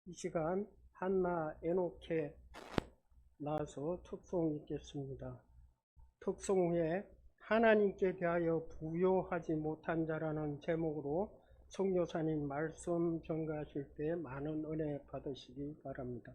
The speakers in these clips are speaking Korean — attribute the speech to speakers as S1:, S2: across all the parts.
S1: 이 시간 한나 에노케 나와서 특송 읽겠습니다. 특송 후에 하나님께 대하여 부요하지 못한 자라는 제목으로 성교사님 말씀 전가하실 때 많은 은혜 받으시기 바랍니다.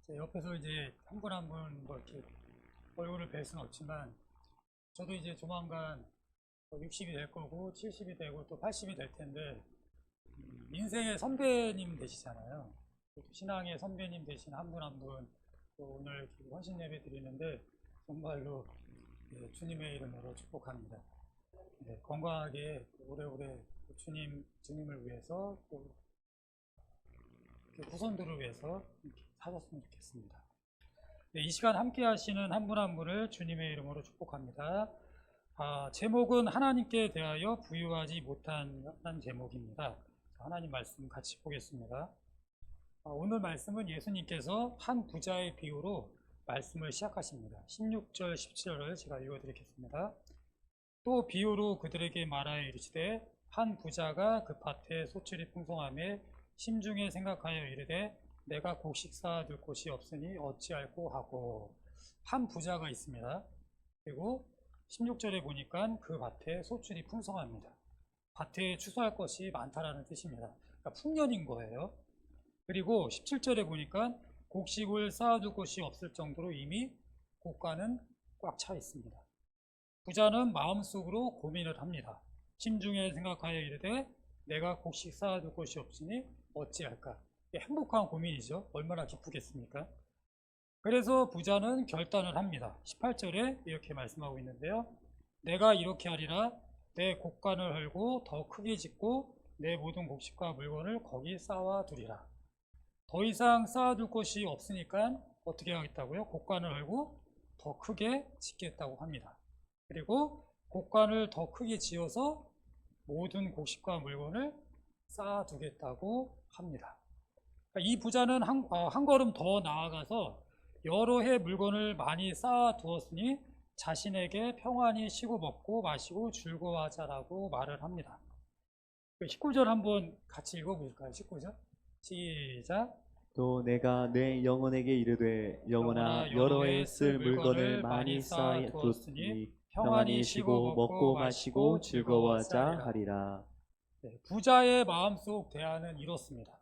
S2: 제 옆에서 이제 한 분 한 분 뭐 이렇게 얼굴을 뵐 수는 없지만, 저도 이제 조만간 60이 될 거고 70이 되고 또 80이 될 텐데, 인생의 선배님 되시잖아요. 신앙의 선배님 되신 한 분 한 분 또 오늘 헌신 예배 드리는데 정말로 주님의 이름으로 축복합니다. 건강하게 오래오래 주님을 위해서 또 후손들을 위해서 사셨으면 좋겠습니다. 이 시간 함께 하시는 한 분 한 분을 주님의 이름으로 축복합니다. 제목은 하나님께 대하여 부유하지 못한 제목입니다. 하나님 말씀 같이 보겠습니다. 오늘 말씀은 예수님께서 한 부자의 비유로 말씀을 시작하십니다. 16절 17절을 제가 읽어드리겠습니다. 또 비유로 그들에게 말하여 이르시되 한 부자가 그 밭에 소출이 풍성하매 심중에 생각하여 이르되 내가 곡식 쌓아둘 곳이 없으니 어찌할꼬 하고. 한 부자가 있습니다. 그리고 16절에 보니까 그 밭에 소출이 풍성합니다. 밭에 추수할 것이 많다라는 뜻입니다. 그러니까 풍년인 거예요. 그리고 17절에 보니까 곡식을 쌓아둘 곳이 없을 정도로 이미 곳간은 꽉 차 있습니다. 부자는 마음속으로 고민을 합니다. 심중에 생각하여 이르되 내가 곡식 쌓아둘 곳이 없으니 어찌할까. 행복한 고민이죠. 얼마나 기쁘겠습니까? 그래서 부자는 결단을 합니다. 18절에 이렇게 말씀하고 있는데요. 내가 이렇게 하리라. 내 곡간을 헐고 더 크게 짓고 내 모든 곡식과 물건을 거기 쌓아두리라. 더 이상 쌓아둘 곳이 없으니까 어떻게 하겠다고요? 곡관을 열고 더 크게 짓겠다고 합니다. 그리고 곡관을 더 크게 지어서 모든 곡식과 물건을 쌓아두겠다고 합니다. 이 부자는 한 걸음 더 나아가서 여러 해 물건을 많이 쌓아두었으니 자신에게 평안히 쉬고 먹고 마시고 즐거워하자라고 말을 합니다. 19절 한번 같이 읽어볼까요? 19절 시작.
S3: 또 내가 내 영혼에게 이르되 영혼아 여러 해 쓸 물건을 많이 쌓아두었으니 평안히 쉬고 먹고 마시고 즐거워하자 하리라.
S2: 네, 부자의 마음속 대안은 이렇습니다.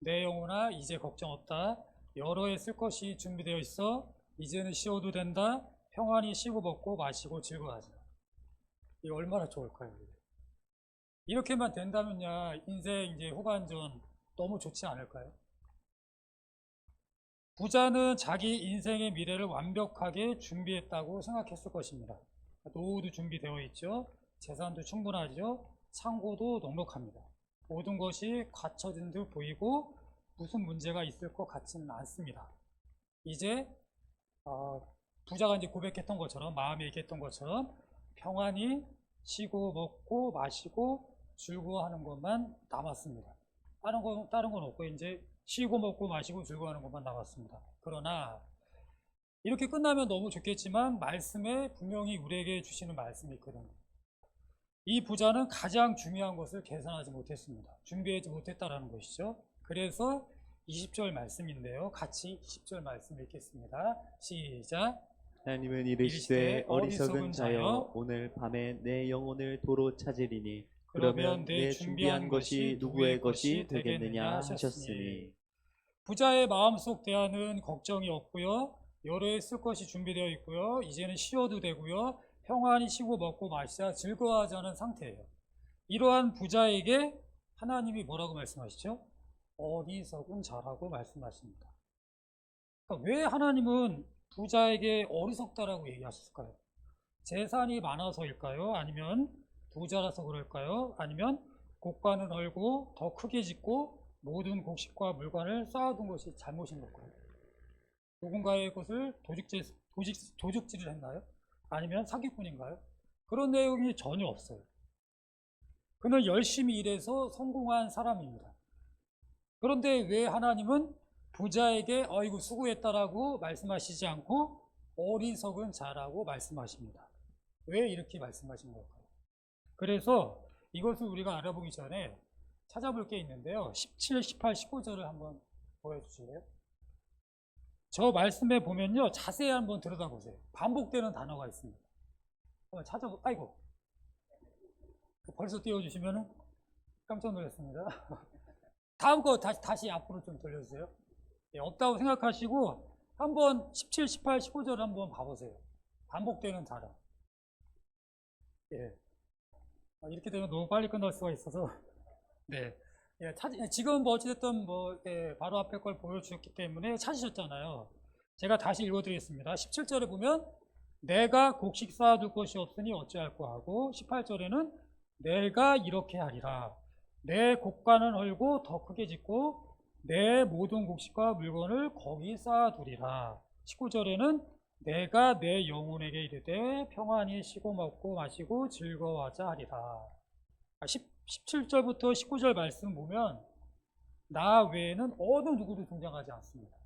S2: 내 영혼아 이제 걱정 없다. 여러 해 쓸 것이 준비되어 있어. 이제는 쉬어도 된다. 평안히 쉬고 먹고 마시고 즐거워하자. 이게 얼마나 좋을까요? 이렇게만 된다면야 인생 이제 후반전 너무 좋지 않을까요? 부자는 자기 인생의 미래를 완벽하게 준비했다고 생각했을 것입니다. 노후도 준비되어 있죠. 재산도 충분하죠. 창고도 넉넉합니다. 모든 것이 갖춰진 듯 보이고 무슨 문제가 있을 것 같지는 않습니다. 이제 부자가 이제 고백했던 것처럼, 마음에 얘기했던 것처럼 평안히 쉬고 먹고 마시고 즐거워하는 것만 남았습니다. 다른 건 없고 이제 쉬고 먹고 마시고 즐거워하는 것만 남았습니다. 그러나 이렇게 끝나면 너무 좋겠지만 말씀에 분명히 우리에게 주시는 말씀이 있거든요. 이 부자는 가장 중요한 것을 계산하지 못했습니다. 준비하지 못했다라는 것이죠. 그래서 20절 말씀인데요. 같이 20절 말씀 읽겠습니다. 시작.
S3: 하나님은 이르시되 어리석은 자여 오늘 밤에 내 영혼을 도로 찾으리니 그러면 내 준비한 것이 누구의 것이 되겠느냐 하셨으니.
S2: 부자의 마음속 대안은 걱정이 없고요. 여러 해 쓸 것이 준비되어 있고요. 이제는 쉬어도 되고요. 평안히 쉬고 먹고 마시자 즐거워하자는 상태예요. 이러한 부자에게 하나님이 뭐라고 말씀하시죠? 어리석은 자라고 말씀하십니다. 그러니까 왜 하나님은 부자에게 어리석다라고 얘기하셨을까요? 재산이 많아서일까요? 아니면 부자라서 그럴까요? 아니면 곡관을 헐고 더 크게 짓고 모든 곡식과 물건을 쌓아둔 것이 잘못인 걸까요? 누군가의 것을 도둑질을 했나요? 아니면 사기꾼인가요? 그런 내용이 전혀 없어요. 그는 열심히 일해서 성공한 사람입니다. 그런데 왜 하나님은 부자에게 어이구 수고했다라고 말씀하시지 않고 어리석은 자라고 말씀하십니다. 왜 이렇게 말씀하신 걸까요? 그래서 이것을 우리가 알아보기 전에 찾아볼 게 있는데요. 17, 18, 19절을 한번 보여주실래요? 저 말씀에 보면요. 자세히 한번 들여다보세요. 반복되는 단어가 있습니다. 한번 아이고. 벌써 띄워주시면 깜짝 놀랐습니다. 다음 거 다시 앞으로 좀 돌려주세요. 예, 없다고 생각하시고 한번 17, 18, 19절 한번 봐보세요. 반복되는 단어. 예. 이렇게 되면 너무 빨리 끝날 수가 있어서 네. 예, 지금 뭐 어찌됐든 바로 앞에 걸 보여주셨기 때문에 찾으셨잖아요. 제가 다시 읽어드리겠습니다. 17절에 보면 내가 곡식 쌓아둘 것이 없으니 어찌할꼬 하고 18절에는 내가 이렇게 하리라. 내 곡간은 헐고 더 크게 짓고 내 모든 곡식과 물건을 거기 쌓아두리라. 19절에는 내가 내 영혼에게 이르되 평안히 쉬고 먹고 마시고 즐거워하자 하리라. 17절부터 19절 말씀 보면 나 외에는 어느 누구도 등장하지 않습니다.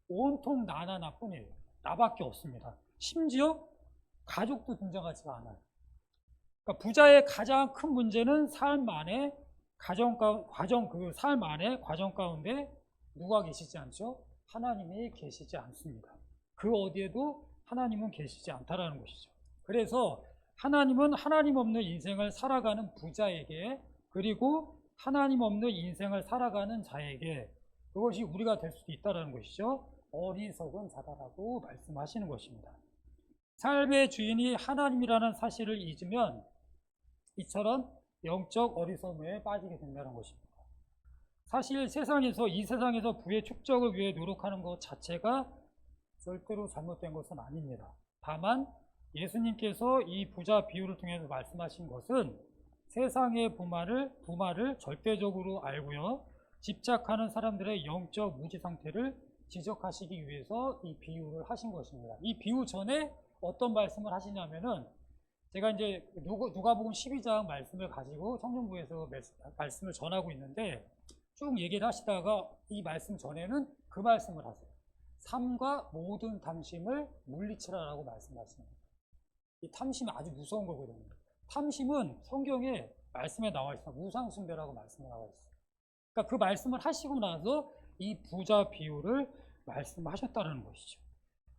S2: 온통 나나 나뿐이에요. 나밖에 없습니다. 심지어 가족도 등장하지 않아요. 그러니까 부자의 가장 큰 문제는 삶 안에 과정 가운데 누가 계시지 않죠? 하나님이 계시지 않습니다. 그 어디에도 하나님은 계시지 않다라는 것이죠. 그래서 하나님은 하나님 없는 인생을 살아가는 부자에게 그리고 하나님 없는 인생을 살아가는 자에게 그것이 우리가 될 수도 있다는 것이죠. 어리석은 자다라고 말씀하시는 것입니다. 삶의 주인이 하나님이라는 사실을 잊으면 이처럼 영적 어리석음에 빠지게 된다는 것입니다. 사실 이 세상에서 부의 축적을 위해 노력하는 것 자체가 절대로 잘못된 것은 아닙니다. 다만 예수님께서 이 부자 비유를 통해서 말씀하신 것은 세상의 부마를 절대적으로 알고요. 집착하는 사람들의 영적 무지 상태를 지적하시기 위해서 이 비유를 하신 것입니다. 이 비유 전에 어떤 말씀을 하시냐면은 제가 이제 누가복음 12장 말씀을 가지고 청년부에서 말씀을 전하고 있는데 쭉 얘기를 하시다가 이 말씀 전에는 그 말씀을 하세요. 삶과 모든 탐심을 물리치라라고 말씀하십니다. 이 탐심이 아주 무서운 거거든요. 탐심은 성경에 말씀에 나와 있어요. 우상숭배라고 말씀에 나와 있어요. 그러니까 그 말씀을 하시고 나서 이 부자 비유를 말씀하셨다는 것이죠.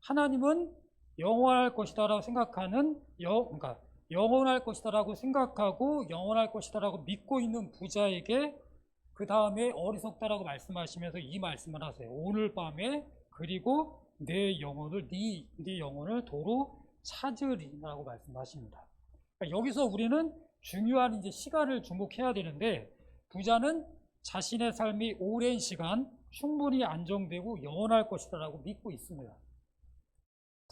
S2: 하나님은 영원할 것이다라고 생각하는 그러니까 영원할 것이다라고 생각하고 영원할 것이다라고 믿고 있는 부자에게 그 다음에 어리석다라고 말씀하시면서 이 말씀을 하세요. 오늘 밤에 그리고 내 영혼을 네 영혼을 도로 찾으리라고 말씀하십니다. 그러니까 여기서 우리는 중요한 이제 시간을 주목해야 되는데 부자는 자신의 삶이 오랜 시간 충분히 안정되고 영원할 것이다라고 믿고 있습니다.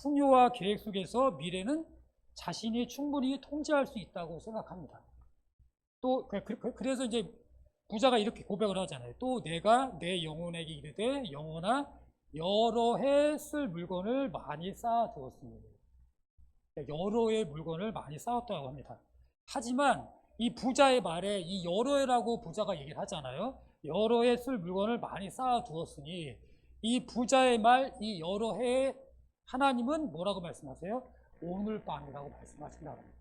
S2: 풍요와 계획 속에서 미래는 자신이 충분히 통제할 수 있다고 생각합니다. 또 그래서 이제 부자가 이렇게 고백을 하잖아요. 또 내가 내 영혼에게 이르되 영혼아 여러 해 쓸 물건을 많이 쌓아두었습니다. 여러 해의 물건을 많이 쌓았다고 합니다. 하지만 이 부자의 말에 이 여러 해라고 부자가 얘기를 하잖아요. 여러 해 쓸 물건을 많이 쌓아두었으니 이 부자의 말 이 여러 해에 하나님은 뭐라고 말씀하세요? 오늘 밤이라고 말씀하신다는 거죠.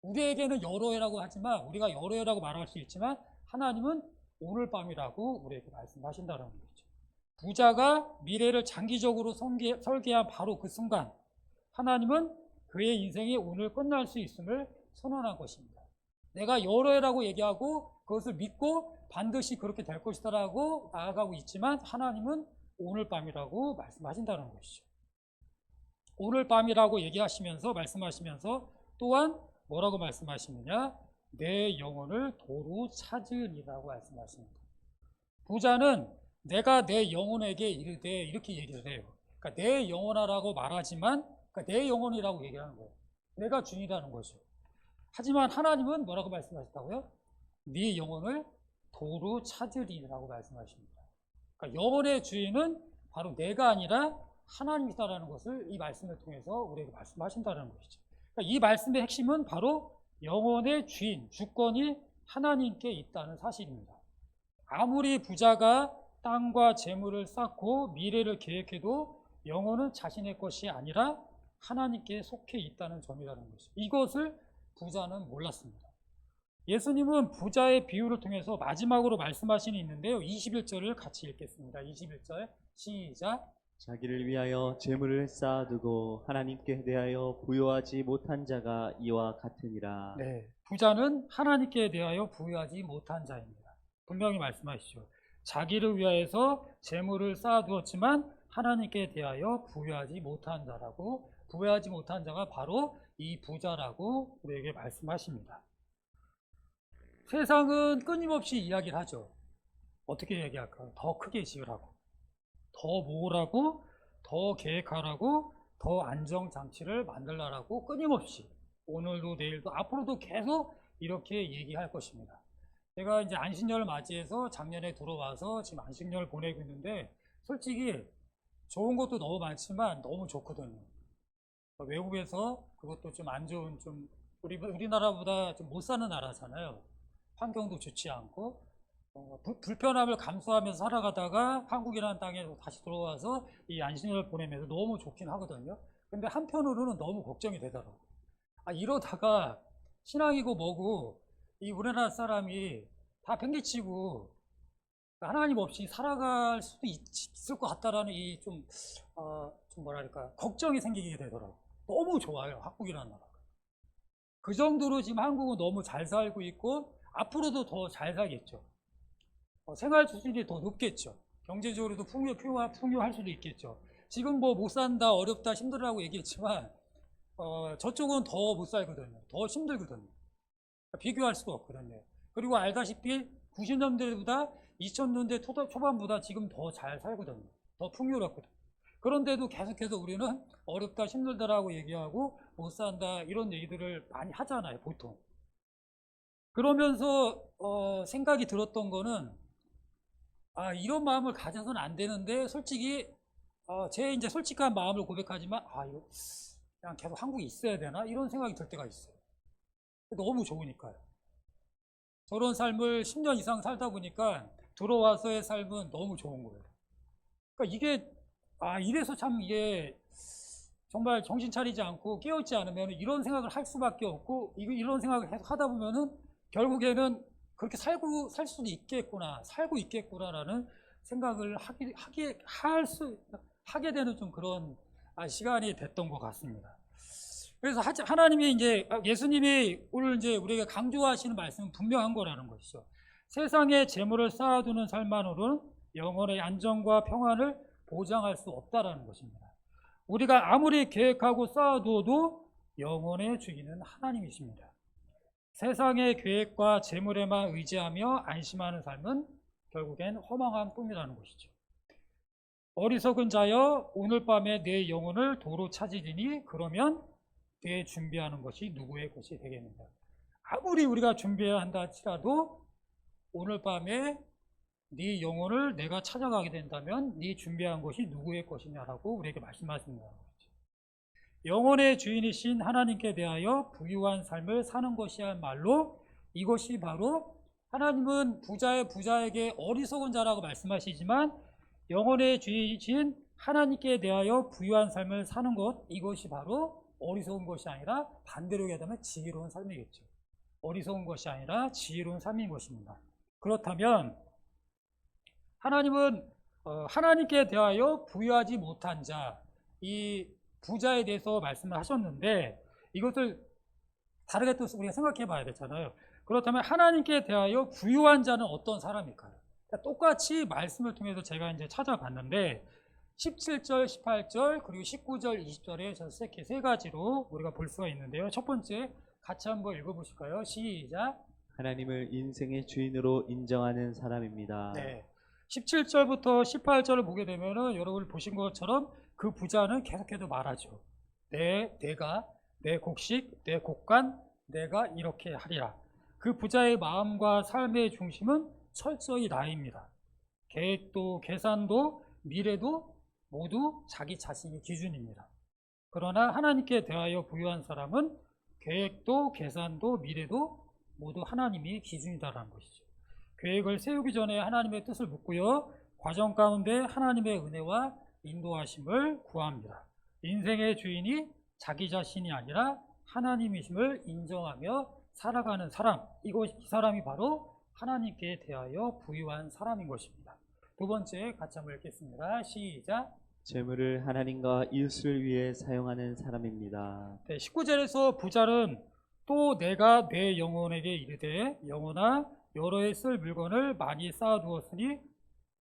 S2: 우리에게는 여러 해라고 하지만 우리가 여러 해라고 말할 수 있지만 하나님은 오늘 밤이라고 우리에게 말씀하신다는 거죠. 부자가 미래를 장기적으로 설계한 바로 그 순간 하나님은 그의 인생이 오늘 끝날 수 있음을 선언한 것입니다. 내가 여러 해라고 얘기하고 그것을 믿고 반드시 그렇게 될 것이다라고 나아가고 있지만 하나님은 오늘 밤이라고 말씀하신다는 것이죠. 오늘 밤이라고 얘기하시면서 말씀하시면서 또한 뭐라고 말씀하시느냐? 내 영혼을 도로 찾으리라고 말씀하십니다. 부자는 내가 내 영혼에게 이르되 이렇게 얘기를 해요. 그러니까 내 영혼아라고 말하지만 그러니까 내 영혼이라고 얘기하는 거예요. 내가 주인이라는 거죠. 하지만 하나님은 뭐라고 말씀하셨다고요? 네 영혼을 도로 찾으리라고 말씀하십니다. 그러니까 영혼의 주인은 바로 내가 아니라 하나님이다라는 것을 이 말씀을 통해서 우리에게 말씀하신다는 것이죠. 그러니까 이 말씀의 핵심은 바로 영혼의 주인, 주권이 하나님께 있다는 사실입니다. 아무리 부자가 땅과 재물을 쌓고 미래를 계획해도 영혼은 자신의 것이 아니라 하나님께 속해 있다는 점이라는 것이죠. 이것을 부자는 몰랐습니다. 예수님은 부자의 비유를 통해서 마지막으로 말씀하시는 있는데요. 21절을 같이 읽겠습니다. 21절 시작.
S3: 자기를 위하여 재물을 쌓아두고 하나님께 대하여 부요하지 못한 자가 이와 같으니라.
S2: 네, 부자는 하나님께 대하여 부유하지 못한 자입니다. 분명히 말씀하시죠. 자기를 위하여서 재물을 쌓아두었지만 하나님께 대하여 부유하지 못한 자라고, 부유하지 못한 자가 바로 이 부자라고 우리에게 말씀하십니다. 세상은 끊임없이 이야기를 하죠. 어떻게 얘기할까요? 더 크게 지으라고, 더 모으라고, 더 계획하라고, 더 안정장치를 만들라라고 끊임없이 오늘도 내일도 앞으로도 계속 이렇게 얘기할 것입니다. 제가 이제 안식년을 맞이해서 작년에 들어와서 지금 안식년을 보내고 있는데 솔직히 좋은 것도 너무 많지만 너무 좋거든요. 외국에서 그것도 좀 안 좋은, 좀 우리나라보다 좀 못 사는 나라잖아요. 환경도 좋지 않고 불편함을 감수하면서 살아가다가 한국이라는 땅에 다시 들어와서 이 안식년을 보내면서 너무 좋긴 하거든요. 근데 한편으로는 너무 걱정이 되더라고요. 이러다가 신앙이고 뭐고 이 우리나라 사람이 다 팽개치고 하나님 없이 살아갈 수도 있을 것 같다라는 이 좀 뭐랄까 걱정이 생기게 되더라고요. 너무 좋아요, 한국이라는 나라가. 그 정도로 지금 한국은 너무 잘 살고 있고 앞으로도 더 잘 살겠죠. 생활 수준이 더 높겠죠. 경제적으로도 풍요할 수도 있겠죠. 지금 뭐 못 산다, 어렵다, 힘들다고 얘기했지만 저쪽은 더 못 살거든요. 더 힘들거든요. 비교할 수가 없거든요. 그리고 알다시피 90년대보다 2000년대 초반보다 지금 더 잘 살거든요. 더 풍요롭거든요. 그런데도 계속해서 우리는 어렵다, 힘들다라고 얘기하고 못 산다 이런 얘기들을 많이 하잖아요, 보통. 그러면서 생각이 들었던 거는 이런 마음을 가져서는 안 되는데 솔직히 제 이제 솔직한 마음을 고백하지만 이거 그냥 계속 한국에 있어야 되나 이런 생각이 들 때가 있어요. 너무 좋으니까요. 저런 삶을 10년 이상 살다 보니까 들어와서의 삶은 너무 좋은 거예요. 그러니까 이게 이래서 참 이게 정말 정신 차리지 않고 깨어있지 않으면 이런 생각을 할 수밖에 없고 이런 생각을 계속 하다 보면은 결국에는 그렇게 살 수도 있겠구나, 살고 있겠구나라는 생각을 하게 되는 좀 그런 시간이 됐던 것 같습니다. 그래서 하나님이 이제 예수님이 오늘 이제 우리에게 강조하시는 말씀은 분명한 거라는 것이죠. 세상에 재물을 쌓아두는 삶만으로는 영혼의 안정과 평안을 보장할 수 없다라는 것입니다. 우리가 아무리 계획하고 쌓아두어도 영혼의 주인은 하나님이십니다. 세상의 계획과 재물에만 의지하며 안심하는 삶은 결국엔 허망한 꿈이라는 것이죠. 어리석은 자여 오늘 밤에 내 영혼을 도로 찾으리니 그러면 내 준비하는 것이 누구의 것이 되겠는가. 아무리 우리가 준비해야 한다 할지라도 오늘 밤에 네 영혼을 내가 찾아가게 된다면 네 준비한 것이 누구의 것이냐라고 우리에게 말씀하시는 거죠. 영혼의 주인이신 하나님께 대하여 부유한 삶을 사는 것이야말로 이것이 바로 하나님은 부자에게 어리석은 자라고 말씀하시지만 영혼의 주인이신 하나님께 대하여 부유한 삶을 사는 것 이것이 바로 어리석은 것이 아니라 반대로 얘기하면 지혜로운 삶이겠죠. 어리석은 것이 아니라 지혜로운 삶인 것입니다. 그렇다면 하나님은 하나님께 대하여 부유하지 못한 자, 이 부자에 대해서 말씀을 하셨는데 이것을 다르게 또 우리가 생각해 봐야 되잖아요. 그렇다면 하나님께 대하여 부유한 자는 어떤 사람일까요? 그러니까 똑같이 말씀을 통해서 제가 이제 찾아봤는데 17절, 18절, 그리고 19절, 20절에 이렇게 세 가지로 우리가 볼 수가 있는데요. 첫 번째, 같이 한번 읽어보실까요? 시작.
S3: 하나님을 인생의 주인으로 인정하는 사람입니다.
S2: 네. 17절부터 18절을 보게 되면은 여러분 보신 것처럼 그 부자는 계속해서 말하죠. 내가, 내 곡식, 내 곡간, 내가 이렇게 하리라. 그 부자의 마음과 삶의 중심은 철저히 나입니다. 계획도, 계산도, 미래도 모두 자기 자신의 기준입니다. 그러나 하나님께 대하여 부유한 사람은 계획도, 계산도, 미래도 모두 하나님이 기준이다라는 것이죠. 계획을 세우기 전에 하나님의 뜻을 묻고요. 과정 가운데 하나님의 은혜와 인도하심을 구합니다. 인생의 주인이 자기 자신이 아니라 하나님이심을 인정하며 살아가는 사람, 이 사람이 바로 하나님께 대하여 부유한 사람인 것입니다. 두 번째 같이 한번 읽겠습니다. 시작.
S3: 재물을 하나님과 이웃을 위해 사용하는 사람입니다.
S2: 네, 19절에서 부자는 또 내가 내 영혼에게 이르되 영혼아 여러 해 쓸 물건을 많이 쌓아두었으니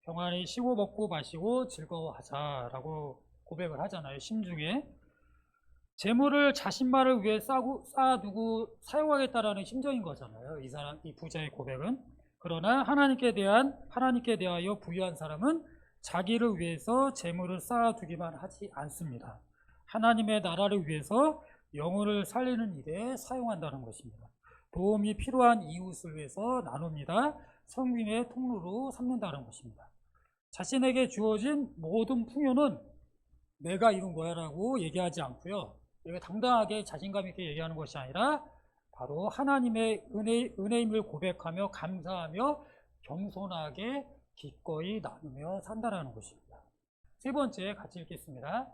S2: 평안히 쉬고 먹고 마시고 즐거워하자라고 고백을 하잖아요. 심중에 재물을 자신만을 위해 쌓아두고 사용하겠다라는 심정인 거잖아요. 이 부자의 고백은. 그러나 하나님께 대하여 부유한 사람은 자기를 위해서 재물을 쌓아두기만 하지 않습니다. 하나님의 나라를 위해서 영혼을 살리는 일에 사용한다는 것입니다. 도움이 필요한 이웃을 위해서 나눕니다. 성김의 통로로 삼는다는 것입니다. 자신에게 주어진 모든 풍요는 내가 이룬 거야 라고 얘기하지 않고요. 이게 당당하게 자신감 있게 얘기하는 것이 아니라 바로 하나님의 은혜임을 고백하며 감사하며 겸손하게 기꺼이 나누며 산다라는 것입니다. 세 번째 같이 읽겠습니다.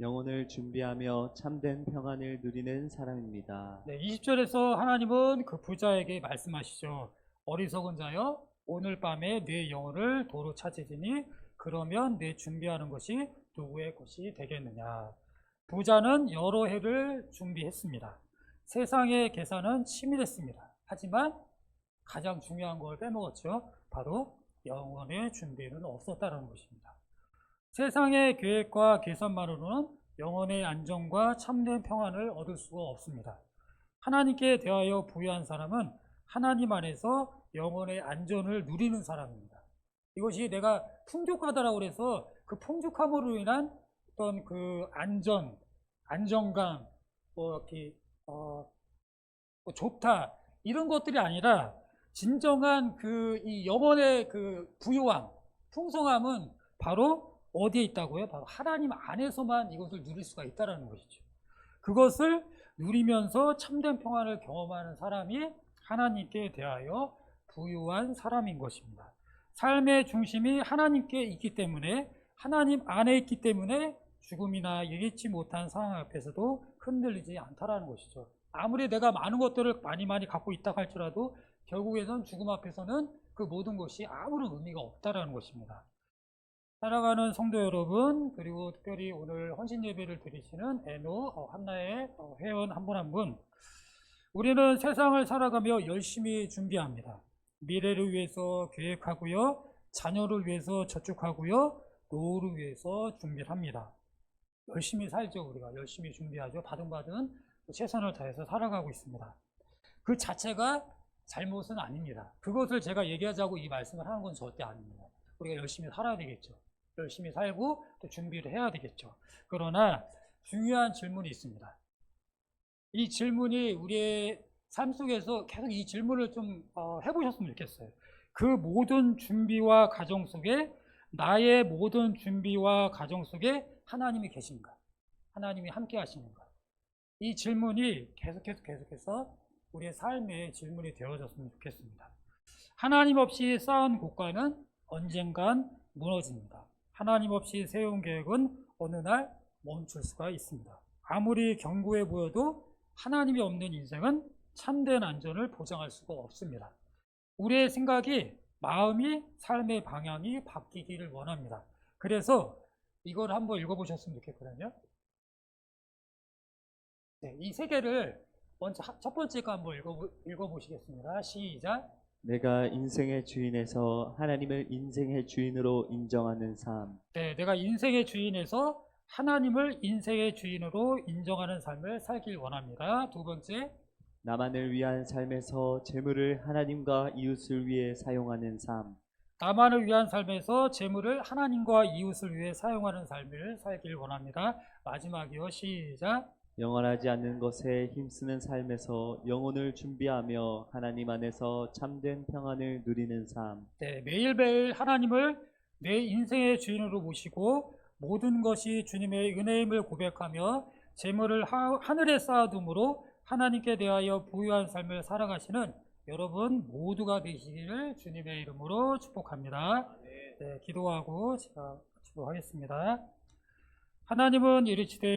S3: 영혼을 준비하며 참된 평안을 누리는 사람입니다.
S2: 네, 20절에서 하나님은 그 부자에게 말씀하시죠. 어리석은 자여 오늘 밤에 내 영혼을 도로 찾으리니 그러면 내 준비하는 것이 누구의 것이 되겠느냐. 부자는 여러 해를 준비했습니다. 세상의 계산은 치밀했습니다. 하지만 가장 중요한 걸 빼먹었죠. 바로 영혼의 준비는 없었다는 것입니다. 세상의 계획과 계산만으로는 영혼의 안정과 참된 평안을 얻을 수가 없습니다. 하나님께 대하여 부유한 사람은 하나님 안에서 영혼의 안전을 누리는 사람입니다. 이것이 내가 풍족하다라고 해서 그 풍족함으로 인한 어떤 그 안정감, 뭐 이렇게 좋다 이런 것들이 아니라 진정한 이 영혼의 부유함, 풍성함은 바로 어디에 있다고요? 바로 하나님 안에서만 이것을 누릴 수가 있다는 것이죠. 그것을 누리면서 참된 평안을 경험하는 사람이 하나님께 대하여 부유한 사람인 것입니다. 삶의 중심이 하나님께 있기 때문에, 하나님 안에 있기 때문에 죽음이나 예기치 못한 상황 앞에서도 흔들리지 않다라는 것이죠. 아무리 내가 많은 것들을 많이 갖고 있다 할지라도 결국에는 죽음 앞에서는 그 모든 것이 아무런 의미가 없다라는 것입니다. 살아가는 성도 여러분, 그리고 특별히 오늘 헌신 예배를 드리시는 에노 한나의 회원 한 분 한 분, 우리는 세상을 살아가며 열심히 준비합니다. 미래를 위해서 계획하고요, 자녀를 위해서 저축하고요, 노후를 위해서 준비를 합니다. 열심히 살죠. 우리가 열심히 준비하죠. 바둥바둥 최선을 다해서 살아가고 있습니다. 그 자체가 잘못은 아닙니다. 그것을 제가 얘기하자고 이 말씀을 하는 건 절대 아닙니다. 우리가 열심히 살아야 되겠죠. 열심히 살고 또 준비를 해야 되겠죠. 그러나 중요한 질문이 있습니다. 이 질문이 우리의 삶 속에서 계속 이 질문을 좀 해보셨으면 좋겠어요. 그 모든 준비와 과정 속에, 나의 모든 준비와 과정 속에 하나님이 계신가? 하나님이 함께 하시는가? 이 질문이 계속해서 우리의 삶의 질문이 되어졌으면 좋겠습니다. 하나님 없이 쌓은 국가는 언젠간 무너집니다. 하나님 없이 세운 계획은 어느 날 멈출 수가 있습니다. 아무리 견고해 보여도 하나님이 없는 인생은 참된 안전을 보장할 수가 없습니다. 우리의 생각이, 마음이, 삶의 방향이 바뀌기를 원합니다. 그래서 이걸 한번 읽어보셨으면 좋겠거든요. 네, 이 세 개를 먼저 첫 번째 거 한번 읽어보시겠습니다. 시작.
S3: 내가 인생의 주인에서 하나님을 인생의 주인으로 인정하는 삶.
S2: 네, 내가 인생의 주인에서 하나님을 인생의 주인으로 인정하는 삶을 살길 원합니다. 두 번째,
S3: 나만을 위한 삶에서 재물을 하나님과 이웃을 위해 사용하는 삶.
S2: 나만을 위한 삶에서 재물을 하나님과 이웃을 위해 사용하는 삶을 살길 원합니다. 마지막이요. 시작.
S3: 영원하지 않는 것에 힘쓰는 삶에서 영혼을 준비하며 하나님 안에서 참된 평안을 누리는 삶.
S2: 네, 매일매일 하나님을 내 인생의 주인으로 모시고 모든 것이 주님의 은혜임을 고백하며 재물을 하늘에 쌓아둠으로 하나님께 대하여 부유한 삶을 살아가시는 여러분 모두가 되시기를 주님의 이름으로 축복합니다. 네, 기도하고 제가 기도하겠습니다. 하나님은 이르시되